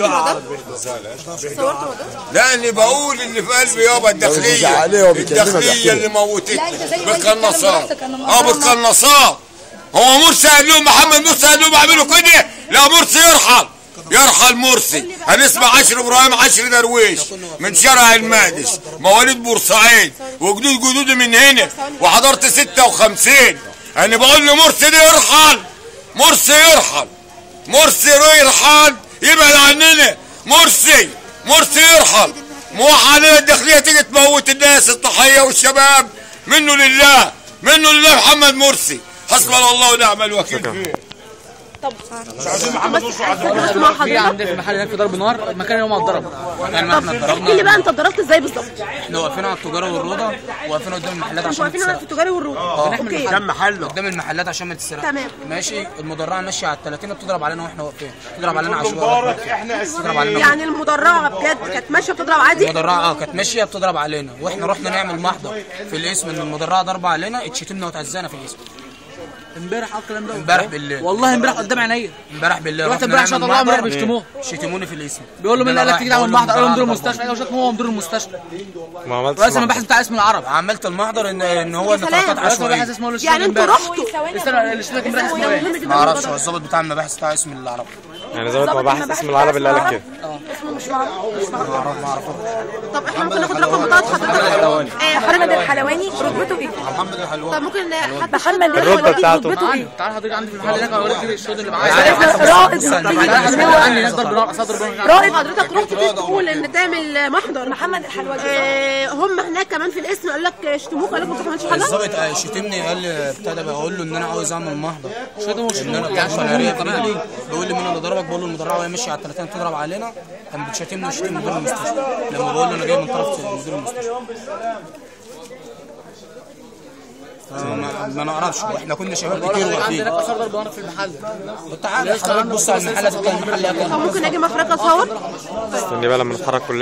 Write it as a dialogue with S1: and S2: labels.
S1: صورت الموضوع؟
S2: لا اللي بقول اللي في قلبي يابا الداخليه اللي موتتني بالقناصات. بالقناصات. هو مرسي قال لهم، محمد مرسي قال لهم اعملوا كده؟ لا، مرسي يرحل مرسي. هنسمع عشر ابراهيم عشر درويش من شارع المقدس، مواليد بورسعيد وجدودي من هنا، وحضرت 56. انا بقول له مرسي ده يرحل، مرسي يرحل، يبعد عننا. مرسي يرحل. مو علينا الداخليه تيجي تموت الناس الضحيه والشباب. منه لله محمد مرسي، حسبنا الله ونعم الوكيل فيه.
S1: طب
S3: مش عايزين محمد مرسي عندنا في المحل هناك في ضرب نار، المكان يوم اتضرب.
S1: يعني احنا اتضربنا. احكي لي بقى انت اتضربت ازاي بالظبط؟
S3: احنا واقفين على التجاره والروضه، واقفين قدام المحلات عشان
S1: واقفين على التجاره والروضه.
S3: قدام المحلات عشان ما تتسرقش.
S1: تمام.
S3: ماشي. المدرعه ماشيه على ال30 بتضرب علينا واحنا واقفين، بتضرب علينا عشوائي.
S1: يعني المدرعه بجد كانت ماشيه بتضرب عادي؟
S3: المدرعه كانت ماشيه بتضرب علينا، واحنا رحنا نعمل محضر في الاسم ان المدرعه ضربه علينا، اتشتمنا واتعزانا في الاسم.
S4: امبارح الكلام ده
S3: امبارح بالليل،
S4: والله امبارح قدام عينيا.
S3: امبارح بالليل
S4: رحت امبارح عشان اطلعهم امبارح بيشتموه،
S3: شتموني في الاسم.
S4: بيقول له مين اللي قال لك تيجي تعمل محضر؟ قال له مدير المستشفى. ايوه شكله هو مدير المستشفى.
S5: ما عملتش
S4: رئيس المباحث بتاع اسم العرب.
S3: عملت المحضر ان هو نطاقات عشوائيه.
S1: يعني انتوا رحتوا
S4: اللي اشترك امبارح اسمه ايه؟
S3: ما اعرفش، هو الظابط بتاع المباحث بتاع اسم العرب.
S5: يعني ظابط مباحث اسم العرب اللي قال لك كده؟
S1: اسمه مش معروف.
S3: ما اعرفوش.
S1: طب احنا ممكن ناخد رقم بطاقه حضرتك؟ محمد الحلواني رتبته ايه؟
S3: محمد الحلواني.
S1: طب ممكن حد محمد
S5: الرتبه بتاعته؟
S4: تعال حضرتك عندي في المحل هناك اوريك الشهود اللي معايا.
S1: رائد حضرتك رحت تقول ان تعمل محضر محمد الحلواني. هم هناك كمان في الاسم قال لك شتموك، قال لك ما تعملش حاجه؟
S3: الظابط شتمني، قال لي ابتدى بقول له ان انا عاوز اعمل محضر.
S4: شتموه
S3: ان انا بيقول لي مين اللي ضربك؟ بقول له المدرعه وهي ماشيه على ال30 بتضرب علينا، كان بتشتمني وشتم مدير المستشفى. لما بقول له انا جاي من طرف مدير المستشفى ما نعرفش، واحنا كنا شباب كتير واقفين.
S4: عندنا اثار ضرب نار في المحل.
S3: تعالى حضرتك بص على المحل، هتلاقي المحل.
S1: ممكن اجي مفرقه اصور؟
S5: استني بقى لما نتحرك كلنا.